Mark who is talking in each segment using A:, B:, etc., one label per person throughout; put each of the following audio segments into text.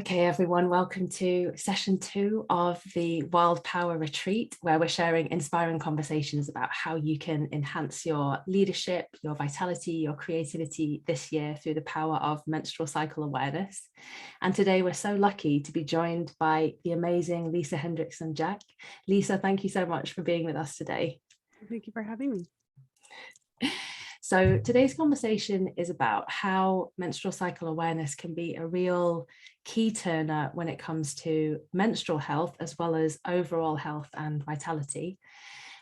A: Okay, everyone, welcome to session 2 of the Wild Power Retreat, where we're sharing inspiring conversations about how you can enhance your leadership, your vitality, your creativity this year through the power of menstrual cycle awareness. And today we're so lucky to be joined by the amazing Lisa Hendrickson Jack. Lisa, thank you so much for being with us today.
B: Thank you for having me.
A: So today's conversation is about how menstrual cycle awareness can be a real key turner when it comes to menstrual health, as well as overall health and vitality,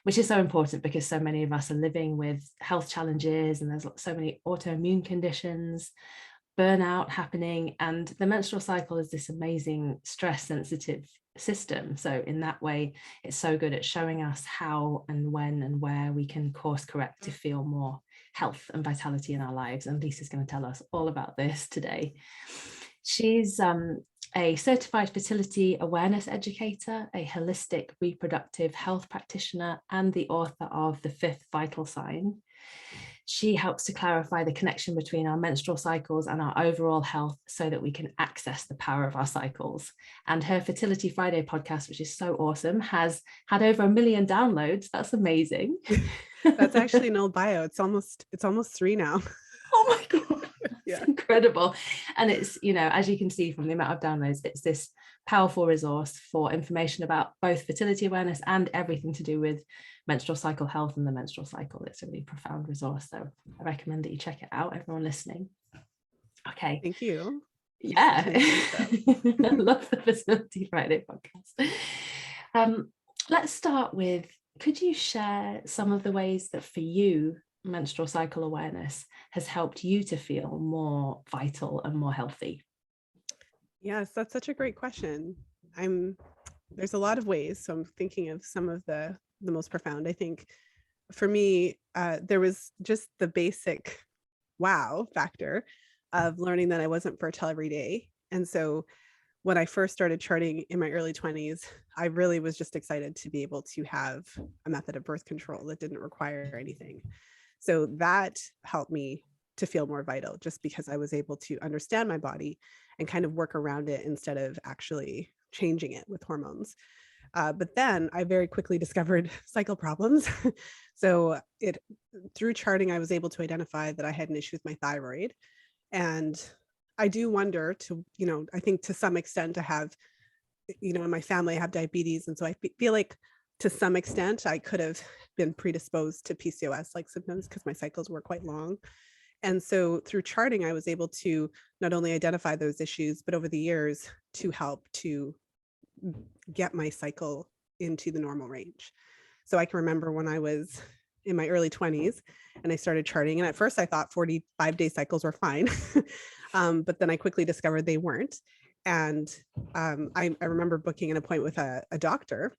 A: which is so important because so many of us are living with health challenges and there's so many autoimmune conditions, burnout happening, and the menstrual cycle is this amazing stress sensitive system. So in that way, it's so good at showing us how and when and where we can course correct to feel more health and vitality in our lives. And Lisa's going to tell us all about this today. She's a certified fertility awareness educator, a holistic reproductive health practitioner, and the author of The Fifth Vital Sign. She helps to clarify the connection between our menstrual cycles and our overall health so that we can access the power of our cycles. And her Fertility Friday podcast, which is so awesome, has had over 1 million downloads. That's amazing.
B: That's actually an old bio. It's almost 3 now.
A: Oh my God.
B: Yeah.
A: It's incredible. And it's, as you can see from the amount of downloads, it's this powerful resource for information about both fertility awareness and everything to do with menstrual cycle health and the menstrual cycle. It's a really profound resource. So I recommend that you check it out, everyone listening. Okay.
B: Thank you.
A: Yeah. I love the Fertility Friday podcast. Let's start with, could you share some of the ways that for you, menstrual cycle awareness has helped you to feel more vital and more healthy?
B: Yes, that's such a great question. There's a lot of ways. So I'm thinking of some of the most profound. I think for me, there was just the basic wow factor of learning that I wasn't fertile every day. And so when I first started charting in my early 20s, I really was just excited to be able to have a method of birth control that didn't require anything. So that helped me to feel more vital, just because I was able to understand my body and kind of work around it instead of actually changing it with hormones. But then I very quickly discovered cycle problems. So through charting, I was able to identify that I had an issue with my thyroid. And I do wonder I think to some extent I have, in my family, I have diabetes. And so I feel like to some extent I could have been predisposed to PCOS like symptoms because my cycles were quite long. And so through charting, I was able to not only identify those issues, but over the years to help to get my cycle into the normal range. So I can remember when I was in my early 20s and I started charting. And at first I thought 45-day cycles were fine. But then I quickly discovered they weren't. And I remember booking an appointment with a doctor.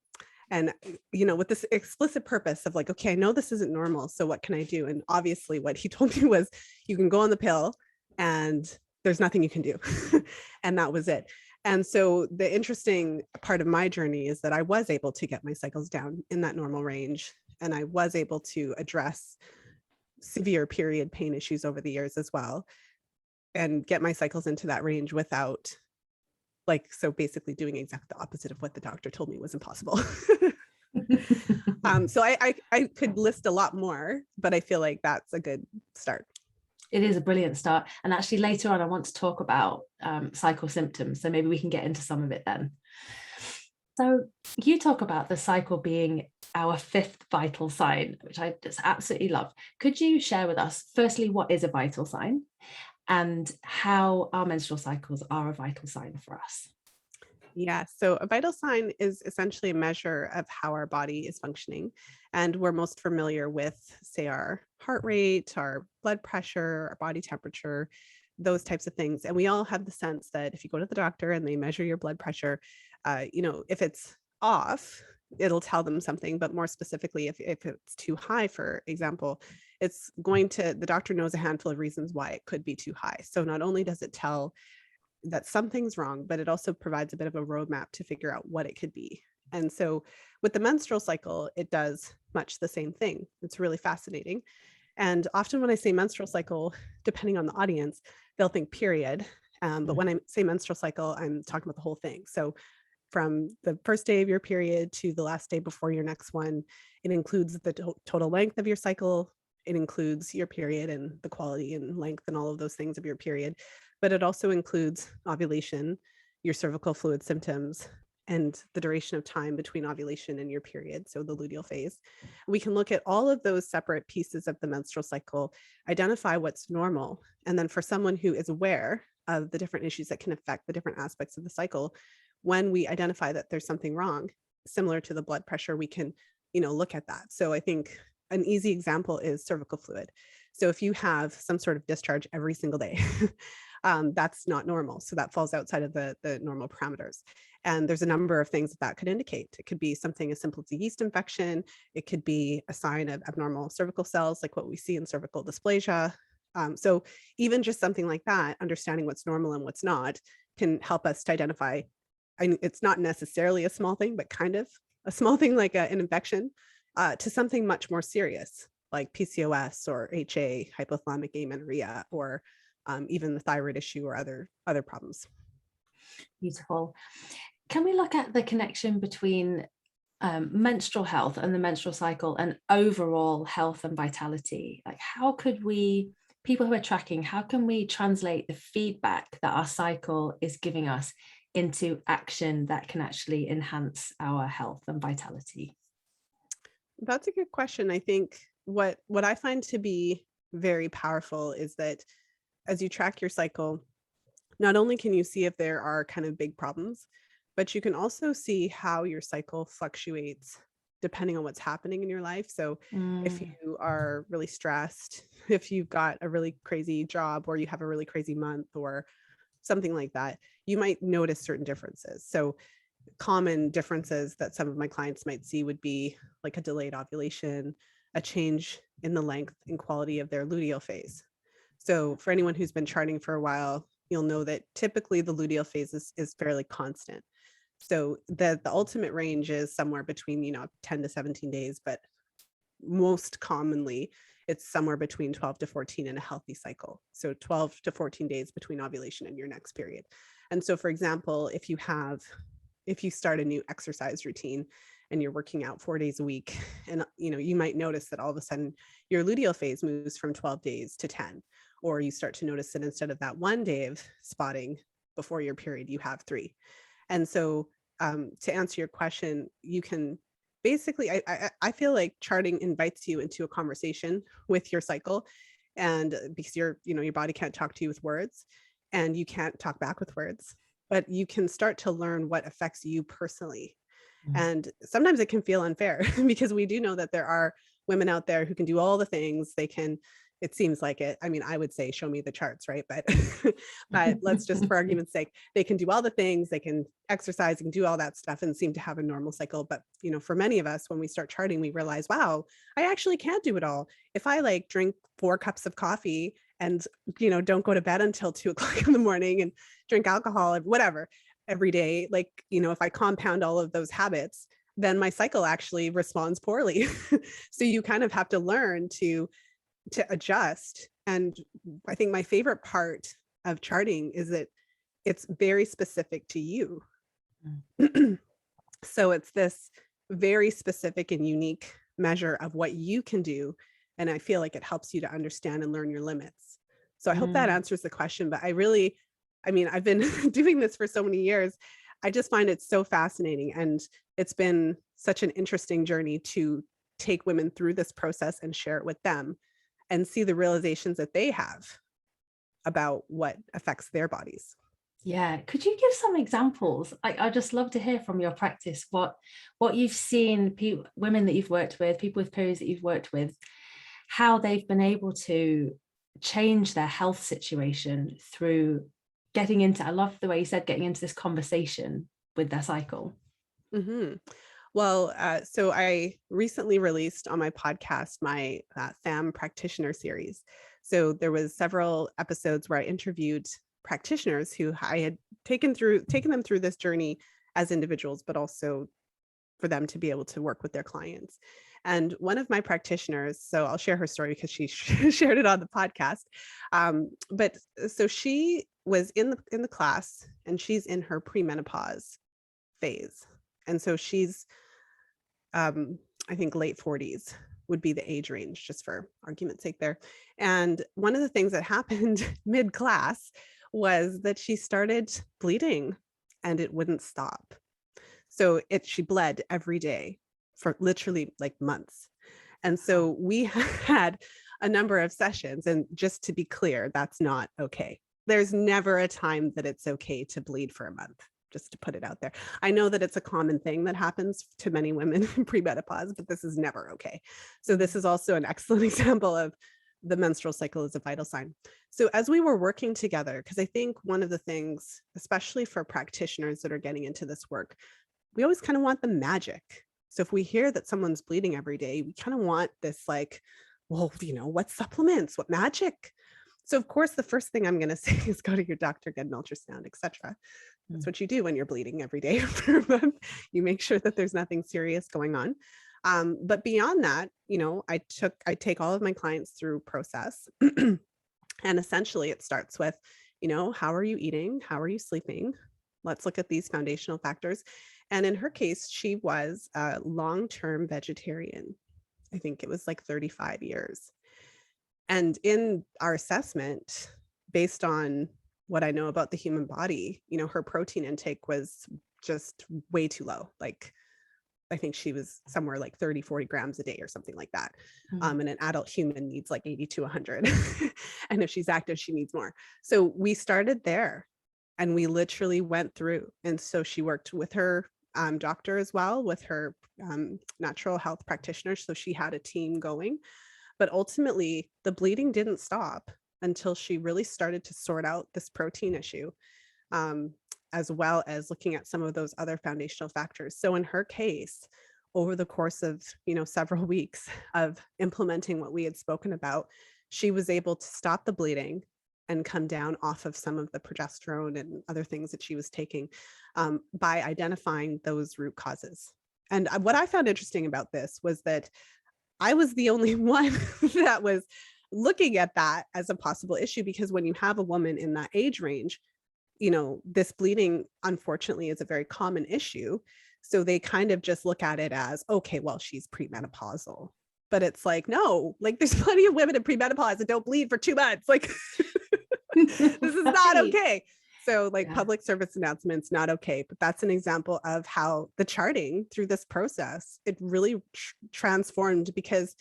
B: And, with this explicit purpose of like, okay, I know this isn't normal. So what can I do? And obviously what he told me was, you can go on the pill and there's nothing you can do. And that was it. And so the interesting part of my journey is that I was able to get my cycles down in that normal range. And I was able to address severe period pain issues over the years as well, and get my cycles into that range without so basically doing exactly the opposite of what the doctor told me was impossible. So I could list a lot more, but I feel like that's a good start.
A: It is a brilliant start. And actually later on, I want to talk about cycle symptoms. So maybe we can get into some of it then. So you talk about the cycle being our fifth vital sign, which I just absolutely love. Could you share with us, firstly, what is a vital sign and how our menstrual cycles are a vital sign for us?
B: Yeah, so a vital sign is essentially a measure of how our body is functioning. And we're most familiar with, say, our heart rate, our blood pressure, our body temperature, those types of things. And we all have the sense that if you go to the doctor and they measure your blood pressure, if it's off, it'll tell them something. But more specifically, if it's too high, for example, the doctor knows a handful of reasons why it could be too high. So not only does it tell that something's wrong, but it also provides a bit of a roadmap to figure out what it could be. And so with the menstrual cycle, it does much the same thing. It's really fascinating. And often when I say menstrual cycle, depending on the audience, they'll think period. But when I say menstrual cycle, I'm talking about the whole thing. So from the first day of your period to the last day before your next one, it includes the total length of your cycle. It includes your period and the quality and length and all of those things of your period. But it also includes ovulation, your cervical fluid symptoms, and the duration of time between ovulation and your period, so the luteal phase. We can look at all of those separate pieces of the menstrual cycle, identify what's normal, and then for someone who is aware of the different issues that can affect the different aspects of the cycle, when we identify that there's something wrong, similar to the blood pressure, we can, look at that. So I think an easy example is cervical fluid. So if you have some sort of discharge every single day, that's not normal. So that falls outside of the normal parameters. And there's a number of things that could indicate. It could be something as simple as a yeast infection. It could be a sign of abnormal cervical cells, like what we see in cervical dysplasia. So even just something like that, understanding what's normal and what's not, can help us to identify. It's not necessarily a small thing, but kind of a small thing like an infection, to something much more serious, like PCOS or HA, hypothalamic amenorrhea, or even the thyroid issue or other problems.
A: Beautiful. Can we look at the connection between menstrual health and the menstrual cycle and overall health and vitality? Like, how could we, people who are tracking, how can we translate the feedback that our cycle is giving us into action that can actually enhance our health and vitality?
B: That's a good question. I think what I find to be very powerful is that as you track your cycle, not only can you see if there are kind of big problems, but you can also see how your cycle fluctuates depending on what's happening in your life. So if you are really stressed, if you've got a really crazy job, or you have a really crazy month or something like that, you might notice certain differences. So common differences that some of my clients might see would be like a delayed ovulation, a change in the length and quality of their luteal phase. So for anyone who's been charting for a while, you'll know that typically the luteal phase is fairly constant. So the ultimate range is somewhere between 10 to 17 days, but most commonly it's somewhere between 12 to 14 in a healthy cycle. So 12 to 14 days between ovulation and your next period. And so, for example, if you start a new exercise routine and you're working out 4 days a week, and you might notice that all of a sudden your luteal phase moves from 12 days to 10, or you start to notice that instead of that 1 day of spotting before your period, you have 3. And so to answer your question, you can basically, I feel like charting invites you into a conversation with your cycle, and because your body can't talk to you with words, and you can't talk back with words, but you can start to learn what affects you personally. And sometimes it can feel unfair because we do know that there are women out there who can do all the things. It seems like it. I mean, I would say, show me the charts, right? But, but let's just, for argument's sake, they can do all the things, they can exercise and do all that stuff and seem to have a normal cycle. But, for many of us, when we start charting, we realize, wow, I actually can't do it all. If I drink 4 cups of coffee and, don't go to bed until 2:00 in the morning and drink alcohol, whatever, every day, if I compound all of those habits, then my cycle actually responds poorly. So you kind of have to learn to adjust. And I think my favorite part of charting is that it's very specific to you. So it's this very specific and unique measure of what you can do. And I feel like it helps you to understand and learn your limits. So I hope that answers the question, but I've been doing this for so many years. I just find it so fascinating. And it's been such an interesting journey to take women through this process and share it with them and see the realizations that they have about what affects their bodies.
A: Yeah. Could you give some examples? I'd just love to hear from your practice, what you've seen, women that you've worked with, people with periods that you've worked with, how they've been able to change their health situation through getting into, I love the way you said, getting into this conversation with their cycle.
B: Mm-hmm. Well, so I recently released on my podcast my FAM Practitioner series. So there was several episodes where I interviewed practitioners who I had taken them through this journey as individuals, but also for them to be able to work with their clients. And one of my practitioners, so I'll share her story because she shared it on the podcast. But so she was in the class, and she's in her premenopause phase. And so she's I think late 40s would be the age range, just for argument's sake there. And one of the things that happened mid-class was that she started bleeding and it wouldn't stop. So she bled every day for literally like months. And so we had a number of sessions. And just to be clear, that's not okay. There's never a time that it's okay to bleed for a month, just to put it out there. I know that it's a common thing that happens to many women in premenopause, but this is never okay. So this is also an excellent example of the menstrual cycle as a vital sign. So as we were working together, because I think one of the things, especially for practitioners that are getting into this work, we always kind of want the magic. So if we hear that someone's bleeding every day, we kind of want this like, well, what supplements, what magic? So of course, the first thing I'm going to say is go to your doctor, get an ultrasound, etc. That's what you do when you're bleeding every day for a month. You make sure that there's nothing serious going on. But beyond that, I take all of my clients through process. And essentially it starts with, how are you eating? How are you sleeping? Let's look at these foundational factors. And in her case, she was a long-term vegetarian. I think it was like 35 years. And in our assessment, based on what I know about the human body, her protein intake was just way too low. Like, I think she was somewhere like 30, 40 grams a day or something like that. And an adult human needs like 80 to 100. And if she's active, she needs more. So we started there and we literally went through. And so she worked with her doctor as well, with her natural health practitioner. So she had a team going. But ultimately, the bleeding didn't stop until she really started to sort out this protein issue, as well as looking at some of those other foundational factors. So in her case, over the course of several weeks of implementing what we had spoken about, she was able to stop the bleeding and come down off of some of the progesterone and other things that she was taking, by identifying those root causes. And what I found interesting about this was that I was the only one that was looking at that as a possible issue, because when you have a woman in that age range, this bleeding, unfortunately, is a very common issue. So they kind of just look at it as, okay, well, she's premenopausal. But it's like, no, like there's plenty of women in premenopause that don't bleed for 2 months. Like, this is not okay. So like public service announcements, not okay. But that's an example of how the charting through this process, it really transformed, because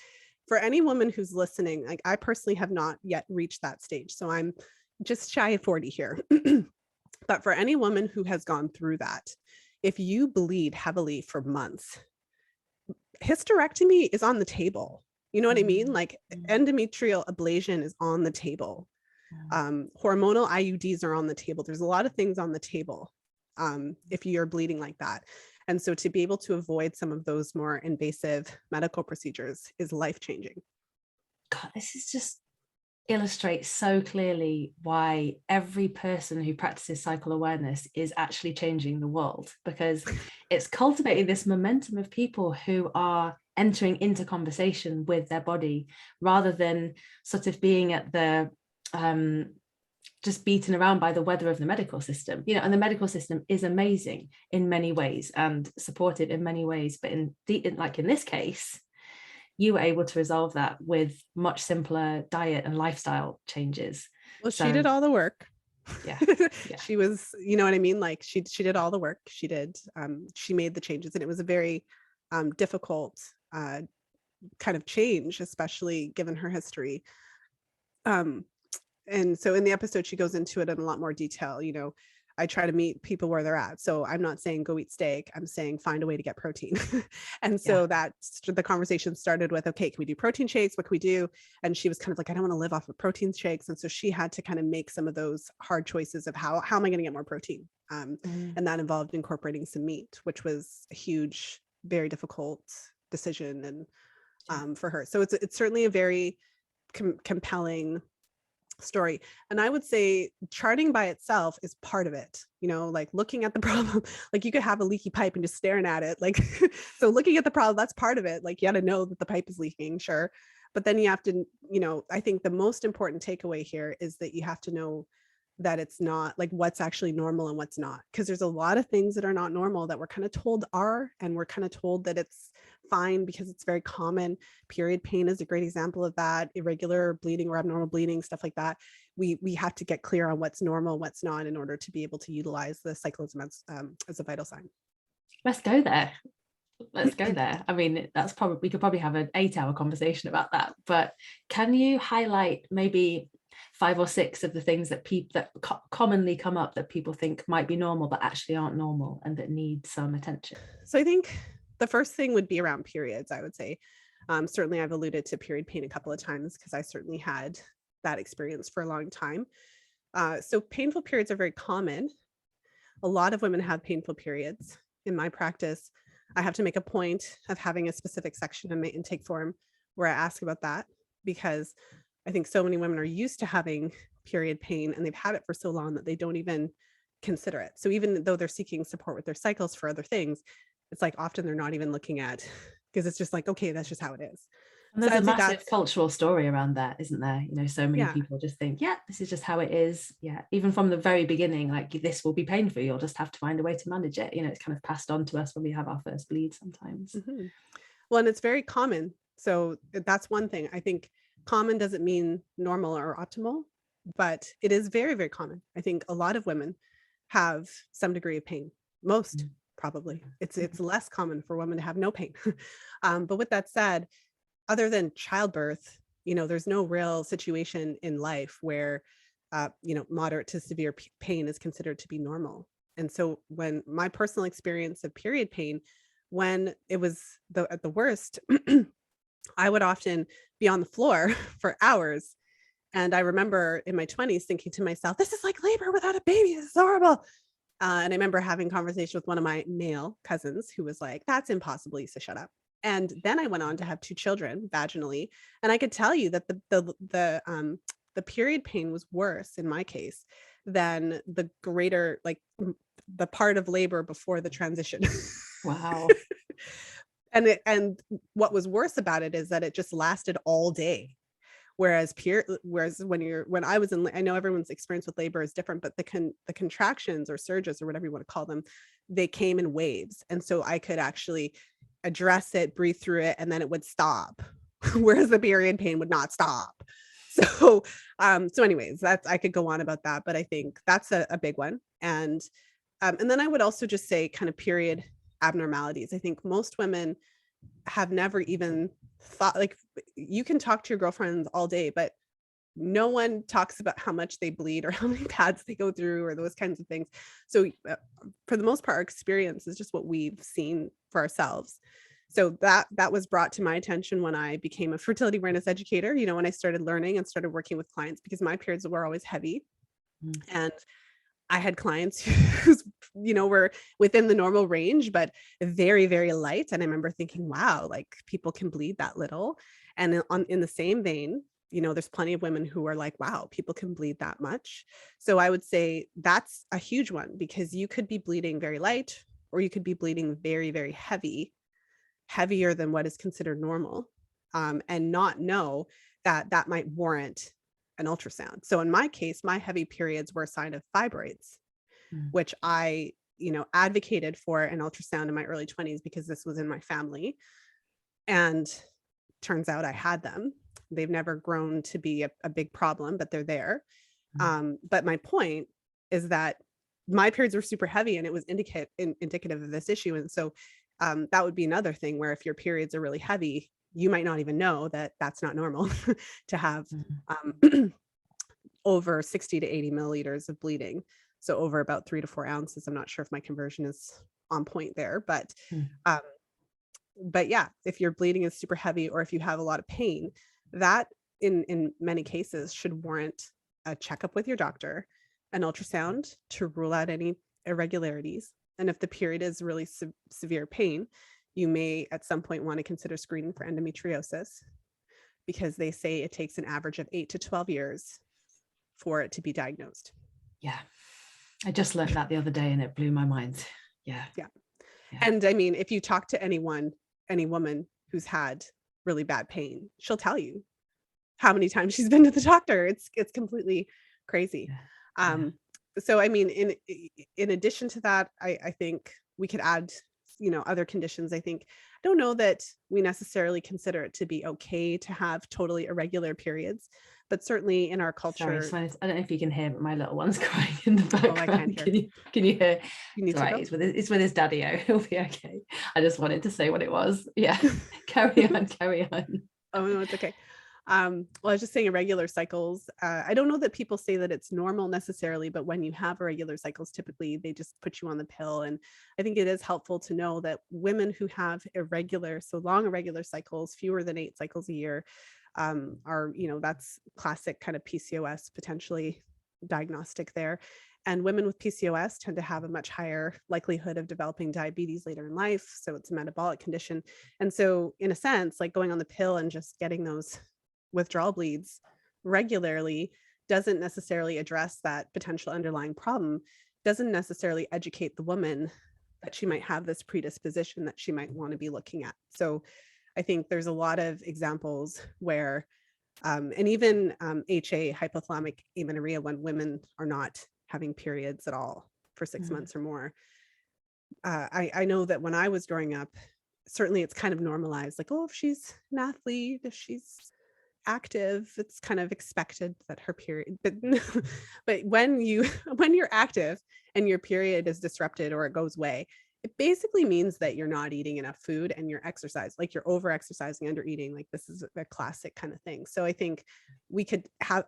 B: for any woman who's listening, like I personally have not yet reached that stage. So I'm just shy of 40 here. But for any woman who has gone through that, if you bleed heavily for months, hysterectomy is on the table. You know what I mean? Like endometrial ablation is on the table. Hormonal IUDs are on the table. There's a lot of things on the table if you're bleeding like that. And so to be able to avoid some of those more invasive medical procedures is life-changing.
A: God, this is just illustrates so clearly why every person who practices cycle awareness is actually changing the world, because it's cultivating this momentum of people who are entering into conversation with their body, rather than sort of being at the just beaten around by the weather of the medical system. And the medical system is amazing in many ways and supportive in many ways, but in this case, you were able to resolve that with much simpler diet and lifestyle changes.
B: Well, she did all the work.
A: Yeah.
B: She was, you know what I mean? Like she did all the work. She did, she made the changes, and it was a very difficult kind of change, especially given her history. And so in the episode, she goes into it in a lot more detail. I try to meet people where they're at. So I'm not saying go eat steak. I'm saying find a way to get protein. And so the conversation started with, okay, can we do protein shakes? What can we do? And she was kind of like, I don't want to live off of protein shakes. And so she had to kind of make some of those hard choices of how am I going to get more protein? And that involved incorporating some meat, which was a huge, very difficult decision and for her. So it's certainly a very compelling story. And I would say charting by itself is part of it, like looking at the problem. Like you could have a leaky pipe and just staring at it, like so looking at the problem, that's part of it. Like you got to know that the pipe is leaking, sure, but then you have to, I think the most important takeaway here is that you have to know that it's not like what's actually normal and what's not. Because there's a lot of things that are not normal that we're kind of told are, and we're kind of told that it's fine because it's very common. Period pain is a great example of that. Irregular bleeding or abnormal bleeding, stuff like that. We have to get clear on what's normal, what's not, in order to be able to utilize the cycle as a vital sign.
A: Let's go there. Let's go there. I mean, that's probably, we could probably have an 8-hour conversation about that, but can you highlight maybe 5 or 6 of the things that commonly come up that people think might be normal but actually aren't normal and that need some attention?
B: So I think the first thing would be around periods, I would say. Certainly I've alluded to period pain a couple of times because I certainly had that experience for a long time. So painful periods are very common. A lot of women have painful periods. In my practice, I have to make a point of having a specific section in my intake form where I ask about that, because I think so many women are used to having period pain and they've had it for so long that they don't even consider it. So even though they're seeking support with their cycles for other things, it's like often they're not even looking at, because it's just like, okay, that's just how it is.
A: And there's a massive cultural story around that, isn't there? You know, so many people just think, yeah, this is just how it is. Yeah, even from the very beginning, like, this will be painful, you'll just have to find a way to manage it. You know, it's kind of passed on to us when we have our first bleed sometimes.
B: Mm-hmm. Well, and it's very common. So that's one thing. I think common doesn't mean normal or optimal, but it is very, very common. I think a lot of women have some degree of pain. Most probably. It's less common for women to have no pain. But with that said, other than childbirth, you know, there's no real situation in life where, you know, moderate to severe pain is considered to be normal. And so when my personal experience of period pain, when it was at the worst, I would often be on the floor for hours. And I remember in my 20s thinking to myself, this is like labor without a baby. This is horrible. And I remember having a conversation with one of my male cousins who was like, that's impossible, Lisa, shut up. And then I went on to have 2 children vaginally. And I could tell you that the period pain was worse in my case than the greater, like the part of labor before the transition.
A: Wow.
B: And what was worse about it is that it just lasted all day. Whereas when I was in, I know everyone's experience with labor is different, but the contractions or surges or whatever you want to call them, they came in waves. And so I could actually address it, breathe through it, and then it would stop. Whereas the period pain would not stop. So anyways, I could go on about that, but I think that's a big one. And then I would also just say kind of period abnormalities. I think most women have never even thought, like, you can talk to your girlfriends all day, but no one talks about how much they bleed or how many pads they go through or those kinds of things. So for the most part, our experience is just what we've seen for ourselves. So that was brought to my attention when I became a fertility awareness educator, you know, when I started learning and started working with clients, because my periods were always heavy. And I had clients who, you know, were within the normal range, but very, very light. And I remember thinking, wow, like people can bleed that little. And in the same vein, you know, there's plenty of women who are like, wow, people can bleed that much. So I would say that's a huge one, because you could be bleeding very light, or you could be bleeding very, very heavy, heavier than what is considered normal, and not know that might warrant an ultrasound. So in my case, my heavy periods were a sign of fibroids, which I, you know, advocated for an ultrasound in my early 20s because this was in my family. And turns out I had them. They've never grown to be a big problem, but they're there. But my point is that my periods were super heavy, and it was indicative of this issue. And so that would be another thing where if your periods are really heavy, you might not even know that that's not normal to have over 60 to 80 milliliters of bleeding. So over about 3 to 4 ounces. I'm not sure if my conversion is on point there, but yeah, if your bleeding is super heavy, or if you have a lot of pain, that in many cases should warrant a checkup with your doctor, an ultrasound to rule out any irregularities. And if the period is really severe pain, you may at some point want to consider screening for endometriosis, because they say it takes an average of 8 to 12 years for it to be diagnosed.
A: Yeah. I just learned that the other day and it blew my mind. Yeah.
B: And I mean, if you talk to any woman who's had really bad pain, she'll tell you how many times she's been to the doctor. It's completely crazy. So, I mean, in addition to that, I think we could add, other conditions. I think, I don't know that we necessarily consider it to be okay to have totally irregular periods, but certainly in our
A: Sorry,
B: culture.
A: so I don't know if you can hear, but my little one's crying in the
B: Oh, I can't
A: background.
B: hear.
A: Can you hear?
B: You
A: It's
B: need
A: all
B: to
A: right.
B: go.
A: It's with his daddy-o. He'll be okay. I just wanted to say what it was. Yeah. Carry on. Carry on.
B: Oh, no, it's okay. Well, I was just saying irregular cycles. I don't know that people say that it's normal necessarily, but when you have irregular cycles, typically they just put you on the pill. And I think it is helpful to know that women who have long irregular cycles, fewer than 8 cycles a year, are, that's classic kind of PCOS potentially diagnostic there. And women with PCOS tend to have a much higher likelihood of developing diabetes later in life. So it's a metabolic condition. And so, in a sense, like going on the pill and just getting those withdrawal bleeds regularly doesn't necessarily address that potential underlying problem, doesn't necessarily educate the woman that she might have this predisposition that she might want to be looking at. So I think there's a lot of examples where, and even HA, hypothalamic amenorrhea, when women are not having periods at all for 6 months or more. I know that when I was growing up, certainly it's kind of normalized, like, oh, if she's an athlete, if she's active, it's kind of expected that her period, but but when you're active and your period is disrupted or it goes away, it basically means that you're not eating enough food and you're like you're over exercising, under eating. Like, this is a classic kind of thing. So I think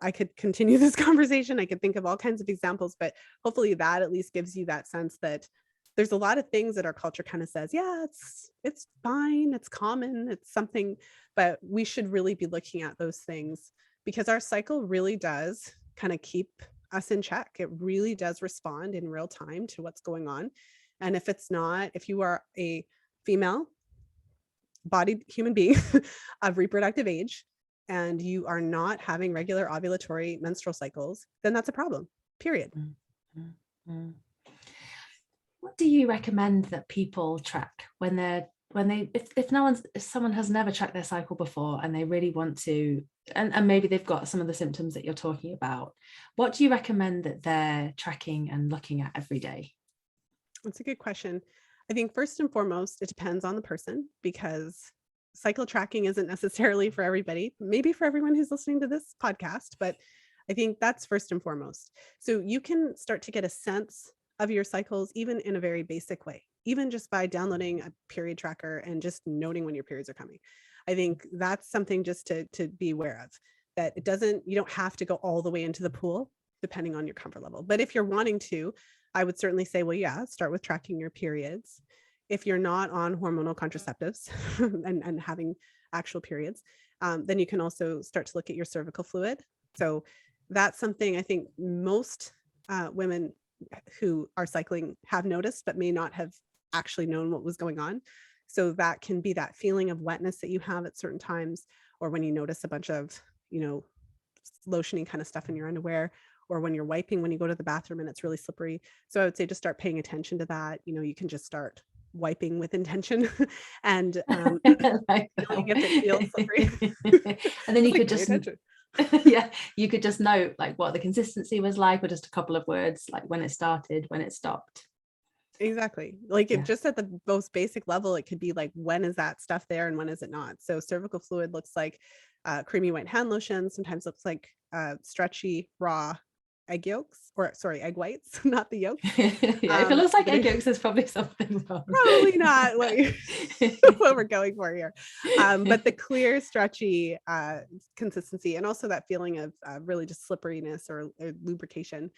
B: I could continue this conversation. I could think of all kinds of examples, but hopefully that at least gives you that sense that there's a lot of things that our culture kind of says, yeah, it's fine, it's common, it's something, but we should really be looking at those things because our cycle really does kind of keep us in check. It really does respond in real time to what's going on. And if you are a female bodied human being of reproductive age and you are not having regular ovulatory menstrual cycles, then that's a problem, period.
A: Mm-hmm. What do you recommend that people track if someone has never tracked their cycle before and they really want to, and maybe they've got some of the symptoms that you're talking about, what do you recommend that they're tracking and looking at every day?
B: That's a good question. I think first and foremost, it depends on the person, because cycle tracking isn't necessarily for everybody, maybe for everyone who's listening to this podcast, but I think that's first and foremost. So you can start to get a sense of your cycles, even in a very basic way, even just by downloading a period tracker and just noting when your periods are coming. I think that's something just to be aware of, that you don't have to go all the way into the pool, depending on your comfort level. But if you're wanting to, I would certainly say, well, yeah, start with tracking your periods. If you're not on hormonal contraceptives and having actual periods, then you can also start to look at your cervical fluid. So that's something I think most women who are cycling have noticed, but may not have actually known what was going on. So that can be that feeling of wetness that you have at certain times, or when you notice a bunch of, lotioning kind of stuff in your underwear, or when you're wiping, when you go to the bathroom and it's really slippery. So I would say just start paying attention to that. You can just start wiping with intention and
A: Like
B: feeling if it feels slippery.
A: And then you could just yeah, you could just note like what the consistency was like, or just a couple of words, like when it started, when it stopped.
B: Exactly. Like if just at the most basic level, it could be like, when is that stuff there and when is it not? So cervical fluid looks like creamy white hand lotion, sometimes looks like stretchy raw egg whites, not the yolk.
A: Yeah, if it looks like egg yolks, there's probably something wrong.
B: Probably not what we're going for here. But the clear, stretchy consistency, and also that feeling of really just slipperiness or lubrication.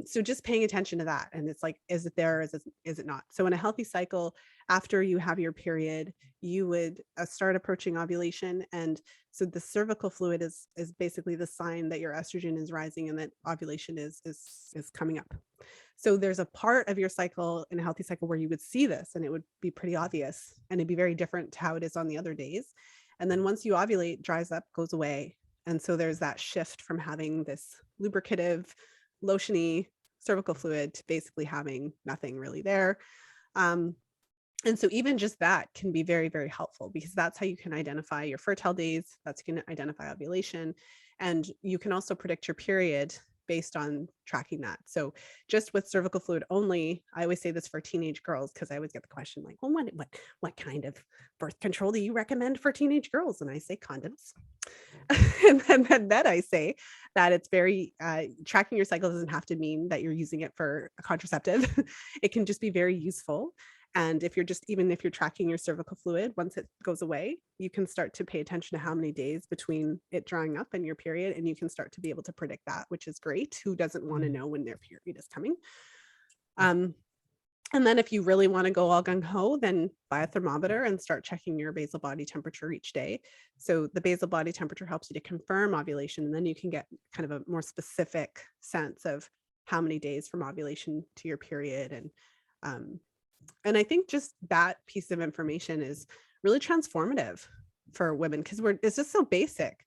B: So just paying attention to that. And it's like, is it there? Is it not? So in a healthy cycle, after you have your period, you would start approaching ovulation. And so the cervical fluid is basically the sign that your estrogen is rising and that ovulation is coming up. So there's a part of your cycle in a healthy cycle where you would see this and it would be pretty obvious, and it'd be very different to how it is on the other days. And then once you ovulate, dries up, goes away. And so there's that shift from having this lubricative, lotiony cervical fluid to basically having nothing really there. And so even just that can be very, very helpful, because that's how you can identify your fertile days. That's going to identify ovulation. And you can also predict your period based on tracking that. So just with cervical fluid only, I always say this for teenage girls, because I always get the question like, well, what kind of birth control do you recommend for teenage girls? And I say condoms. and then I say that it's very, tracking your cycle doesn't have to mean that you're using it for a contraceptive. It can just be very useful. And if you're even if you're tracking your cervical fluid, once it goes away, you can start to pay attention to how many days between it drying up and your period. And you can start to be able to predict that, which is great. Who doesn't want to know when their period is coming? And then if you really want to go all gung ho, then buy a thermometer and start checking your basal body temperature each day. So the basal body temperature helps you to confirm ovulation. And then you can get kind of a more specific sense of how many days from ovulation to your period. And I think just that piece of information is really transformative for women, because it's just so basic.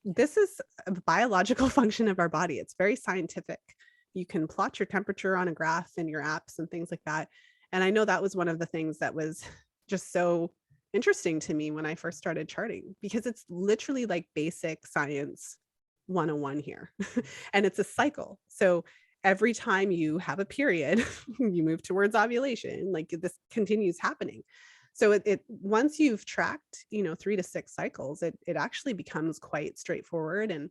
B: This is a biological function of our body. It's very scientific. You can plot your temperature on a graph in your apps and things like that. And I know that was one of the things that was just so interesting to me when I first started charting, because it's literally like basic science 101 here. And it's a cycle. So every time you have a period, you move towards ovulation, like this continues happening. So it once you've tracked, 3 to 6 cycles, it actually becomes quite straightforward and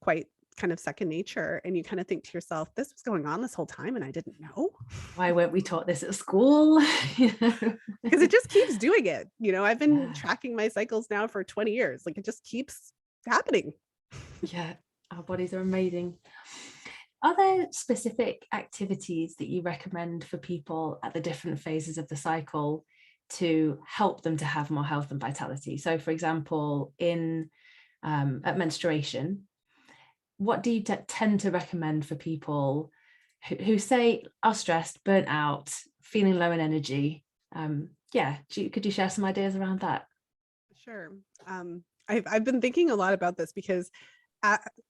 B: quite kind of second nature. And you kind of think to yourself, this was going on this whole time and I didn't know.
A: Why weren't we taught this at school?
B: Because it just keeps doing it. I've been tracking my cycles now for 20 years. Like, it just keeps happening.
A: Yeah, our bodies are amazing. Are there specific activities that you recommend for people at the different phases of the cycle to help them to have more health and vitality? So, for example, at menstruation, what do you tend to recommend for people who say are stressed, burnt out, feeling low in energy? Could you share some ideas around that?
B: Sure. I've been thinking a lot about this, because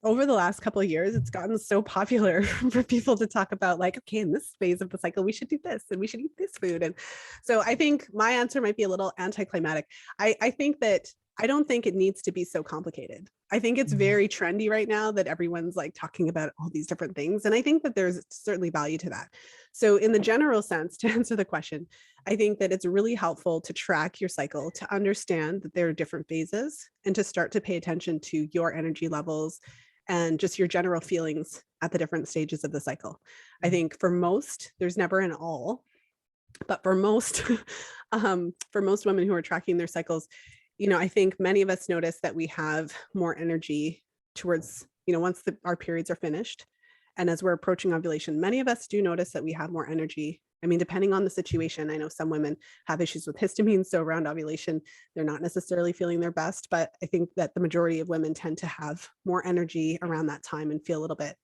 B: over the last couple of years, it's gotten so popular for people to talk about, like, okay, in this phase of the cycle, we should do this and we should eat this food. And so I think my answer might be a little anticlimactic. I think that I don't think it needs to be so complicated. I think it's very trendy right now that everyone's like talking about all these different things. And I think that there's certainly value to that. So in the general sense, to answer the question, I think that it's really helpful to track your cycle, to understand that there are different phases, and to start to pay attention to your energy levels and just your general feelings at the different stages of the cycle. I think for most, there's never an all, but for most women who are tracking their cycles, I think many of us notice that we have more energy towards, once our periods are finished. And as we're approaching ovulation, many of us do notice that we have more energy. I mean, depending on the situation, I know some women have issues with histamine. So around ovulation, they're not necessarily feeling their best. But I think that the majority of women tend to have more energy around that time and feel a little bit,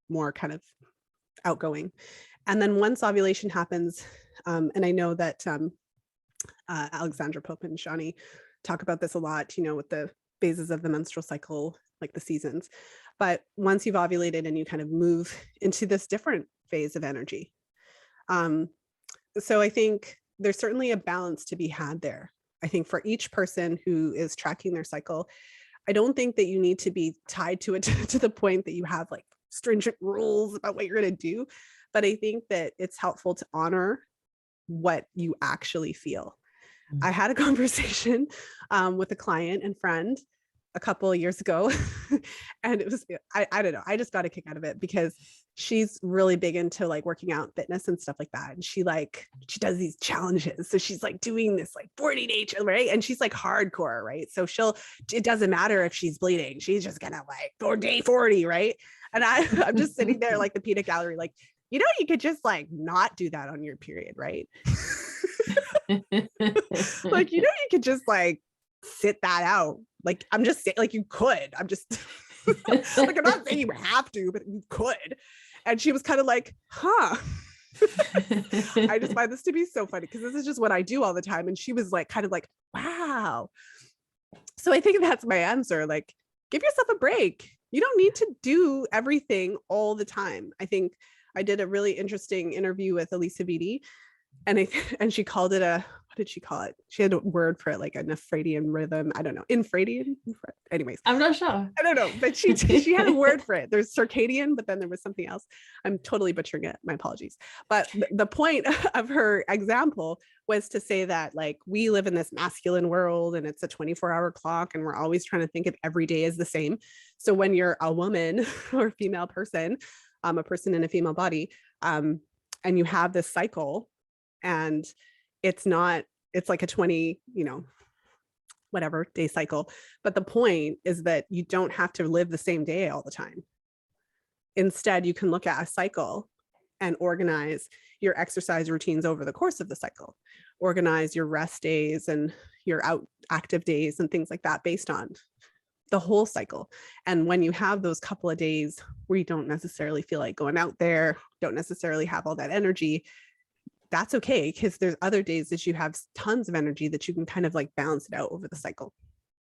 B: more kind of outgoing. And then once ovulation happens, and I know that Alexandra Pope and Shani talk about this a lot, with the phases of the menstrual cycle, like the seasons. But once you've ovulated and you kind of move into this different phase of energy. So I think there's certainly a balance to be had there. I think for each person who is tracking their cycle, I don't think that you need to be tied to it to the point that you have like stringent rules about what you're going to do. But I think that it's helpful to honor what you actually feel. I had a conversation with a client and friend a couple of years ago, and it was, I don't know, I just got a kick out of it, because she's really big into like working out, fitness and stuff like that. And she does these challenges. So she's like doing this like 40-day, right? And she's like hardcore, right? So it doesn't matter if she's bleeding. She's just gonna like go day 40, right? And I'm just sitting there like the peanut gallery, like, you could just like not do that on your period, right? Like, you could just like sit that out. Like, I'm just saying, like, you could. I'm just like, I'm not saying you have to, but you could. And she was kind of like, huh. I just find this to be so funny, because this is just what I do all the time. And she was like, kind of like, wow. So I think that's my answer. Like, give yourself a break. You don't need to do everything all the time. I think I did a really interesting interview with Elisa Vitti, and she called it what did she call it? She had a word for it, like an infradian rhythm. I don't know. Infradian? Anyways.
A: I'm not sure.
B: I don't know, but she had a word for it. There's circadian, but then there was something else. I'm totally butchering it. My apologies. But the point of her example was to say that like we live in this masculine world and it's a 24-hour clock and we're always trying to think of every day as the same. So when you're a woman or a female person, a person in a female body, and you have this cycle and it's like a 20, whatever day cycle. But the point is that you don't have to live the same day all the time. Instead, you can look at a cycle and organize your exercise routines over the course of the cycle, organize your rest days and your active days and things like that based on the whole cycle. And when you have those couple of days where you don't necessarily feel like going out there, don't necessarily have all that energy, that's okay, because there's other days that you have tons of energy that you can kind of like balance it out over the cycle.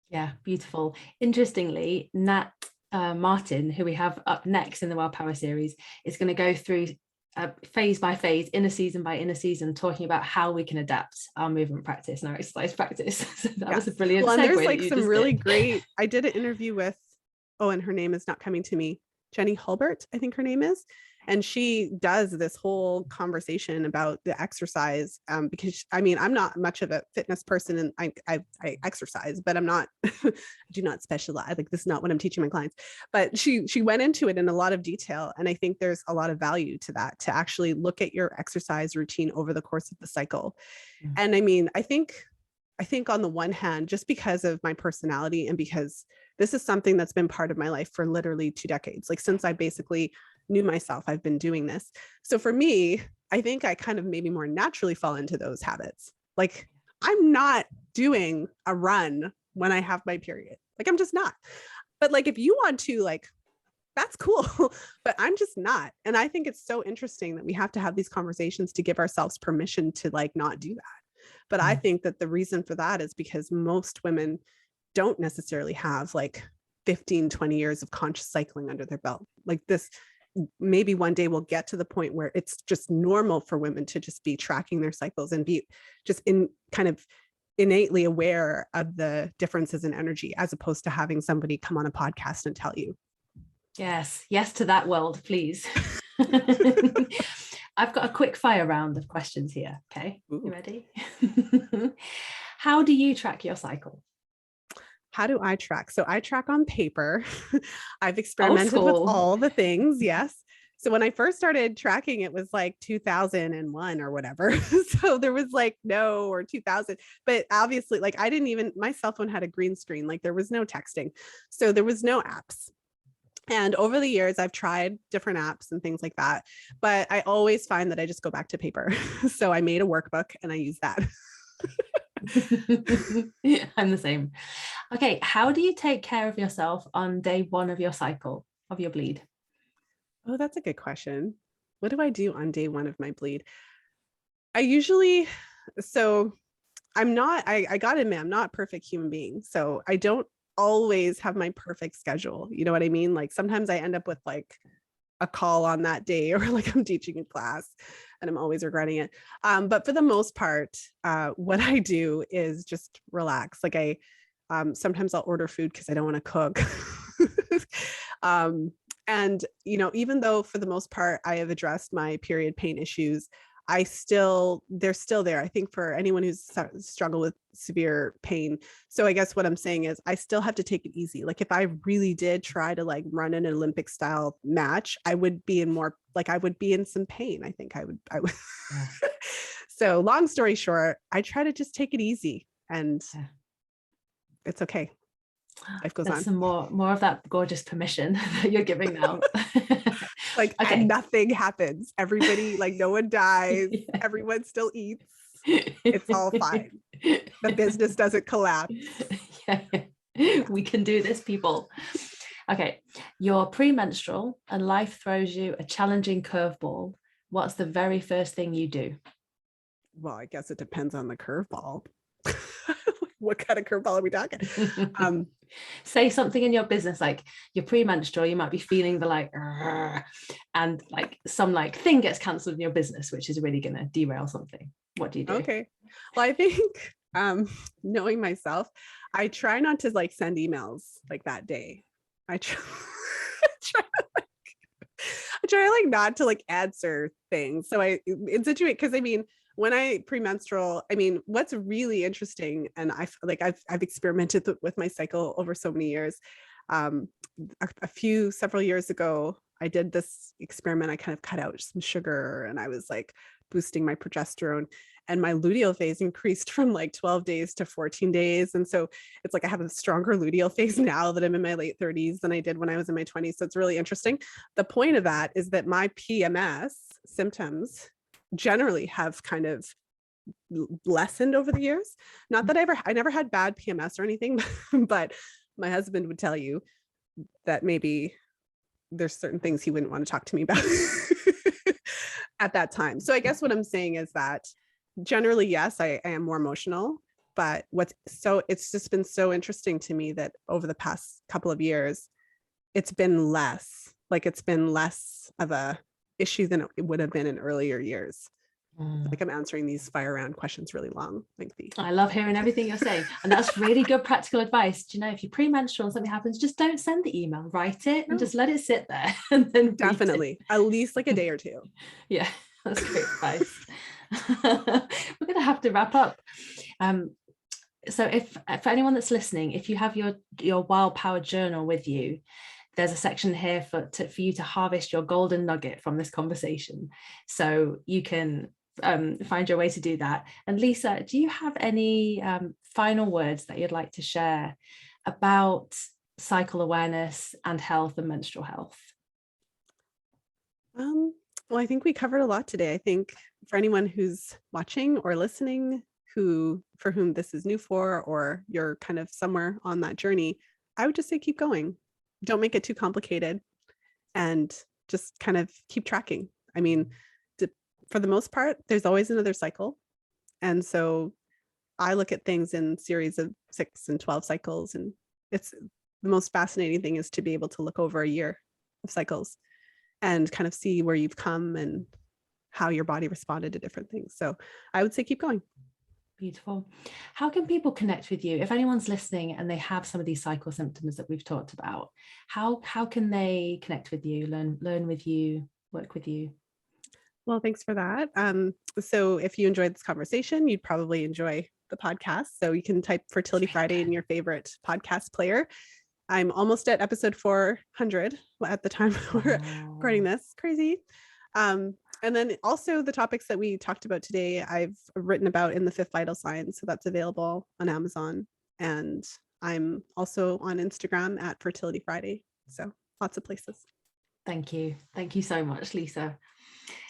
A: Yeah, beautiful. Interestingly, Nat Martin, who we have up next in the Wild Power series, is going to go through phase by phase, inner season by inner season, talking about how we can adapt our movement practice and our exercise practice. So that was a brilliant
B: and
A: segue.
B: there's like some really great, I did an interview with, and her name is not coming to me, Jenny Hulbert, I think her name is. And she does this whole conversation about the exercise, because I mean, I'm not much of a fitness person and I exercise, but I'm not, I do not specialize. Like this is not what I'm teaching my clients, but she went into it in a lot of detail. And I think there's a lot of value to that, to actually look at your exercise routine over the course of the cycle. Mm-hmm. And I mean, I think on the one hand, just because of my personality and because this is something that's been part of my life for literally 2 decades, like since I basically knew myself, I've been doing this. So for me, I think I kind of maybe more naturally fall into those habits. Like I'm not doing a run when I have my period. Like I'm just not. But like if you want to, like that's cool, but I'm just not. And I think it's so interesting that we have to have these conversations to give ourselves permission to like not do that. But I think that the reason for that is because most women don't necessarily have like 15, 20 years of conscious cycling under their belt. Like this, maybe one day we'll get to the point where it's just normal for women to just be tracking their cycles and be just in kind of innately aware of the differences in energy, as opposed to having somebody come on a podcast and tell you.
A: Yes to that world, please. I've got a quick fire round of questions here. Okay. Ooh. You ready? How do you track your cycle?
B: How do I track? So I track on paper. I've experimented with all the things. Yes. So when I first started tracking, it was like 2001 or whatever. So there was like or 2000, but obviously like my cell phone had a green screen, like there was no texting. So there was no apps. And over the years, I've tried different apps and things like that, but I always find that I just go back to paper. So I made a workbook and I use that.
A: I'm the same. Okay. How do you take care of yourself on day 1 of your cycle, of your bleed?
B: Oh, that's a good question. What do I do on day 1 of my bleed? I usually, I'm not, I gotta admit, I'm not a perfect human being. So I don't always have my perfect schedule. You know what I mean? Like sometimes I end up with like a call on that day, or like I'm teaching a class and I'm always regretting it. But for the most part, what I do is just relax. Like sometimes I'll order food because I don't want to cook. And, even though for the most part, I have addressed my period pain issues, they're still there. I think for anyone who's struggled with severe pain. So I guess what I'm saying is I still have to take it easy. Like if I really did try to like run an Olympic style match, I would be in some pain. I think I would. Yeah. So long story short, I try to just take it easy and it's okay. Life goes on.
A: Some more of that gorgeous permission that you're giving now.
B: Like okay. Nothing happens. Everybody, like no one dies. Yeah. Everyone still eats. It's all fine. The business doesn't collapse.
A: Yeah. We can do this, people. Okay. You're premenstrual and life throws you a challenging curveball. What's the very first thing you do?
B: Well, I guess it depends on the curveball. What kind of curveball are we talking?
A: Say something in your business, like you're premenstrual, you might be feeling the like, "Argh," and like some like thing gets cancelled in your business, which is really going to derail something. What do you do?
B: Okay. Well, I think knowing myself, I try not to like send emails like that day. I try, try I try like not to like answer things. So I in situation because I mean when I premenstrual, I mean what's really interesting, and I've experimented with my cycle over so many years. Um, several years ago, I did this experiment. I kind of cut out some sugar, and I was like boosting my progesterone, and my luteal phase increased from like 12 days to 14 days. And so it's like I have a stronger luteal phase now that I'm in my late 30s than I did when I was in my 20s. So it's really interesting. The point of that is that my PMS symptoms generally have kind of lessened over the years. Not that I never had bad PMS or anything, but my husband would tell you that maybe there's certain things he wouldn't want to talk to me about at that time. So I guess what I'm saying is that generally, yes, I am more emotional, but it's just been so interesting to me that over the past couple of years, it's been less of a issue than it would have been in earlier years. Like I'm answering these fire round questions really long, lengthy.
A: I love hearing everything you're saying. And that's really good practical advice. Do you know, if you're premenstrual and something happens, just don't send the email, write it and just let it sit there. And then
B: definitely at least like a day or two.
A: Yeah, that's great advice. We're going to have to wrap up. So if for anyone that's listening, if you have your Wild Power journal with you, there's a section here for you to harvest your golden nugget from this conversation. So you can find your way to do that. And Lisa, do you have any final words that you'd like to share about cycle awareness and health and menstrual health?
B: Well, I think we covered a lot today. I think for anyone who's watching or listening, for whom this is new or you're kind of somewhere on that journey, I would just say keep going. Don't make it too complicated and just kind of keep tracking. I mean, for the most part, there's always another cycle. And so I look at things in series of 6 and 12 cycles. And it's the most fascinating thing is to be able to look over a year of cycles and kind of see where you've come and how your body responded to different things. So I would say keep going.
A: Beautiful. How can people connect with you? If anyone's listening and they have some of these cycle symptoms that we've talked about, how can they connect with you, learn with you, work with you?
B: Well, thanks for that. So if you enjoyed this conversation, you'd probably enjoy the podcast. So you can type Fertility Friday in your favorite podcast player. I'm almost at episode 400 at the time we're recording this. Crazy. And then also the topics that we talked about today, I've written about in the 5th Vital Signs. So that's available on Amazon. And I'm also on Instagram at Fertility Friday. So lots of places.
A: Thank you. Thank you so much, Lisa.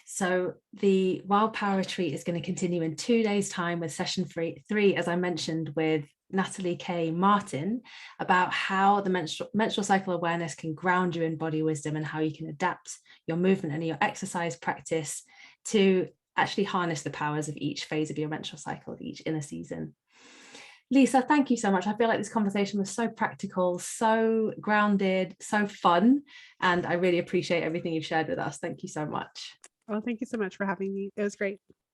A: So the Wild Power Retreat is going to continue in 2 days' time with session 3, as I mentioned, with Natalie K. Martin, about how the menstrual cycle awareness can ground you in body wisdom and how you can adapt your movement and your exercise practice to actually harness the powers of each phase of your menstrual cycle, of each inner season. Lisa, thank you so much. I feel like this conversation was so practical, so grounded, so fun, and I really appreciate everything you've shared with us. Thank you so much.
B: Well, thank you so much for having me. It was great.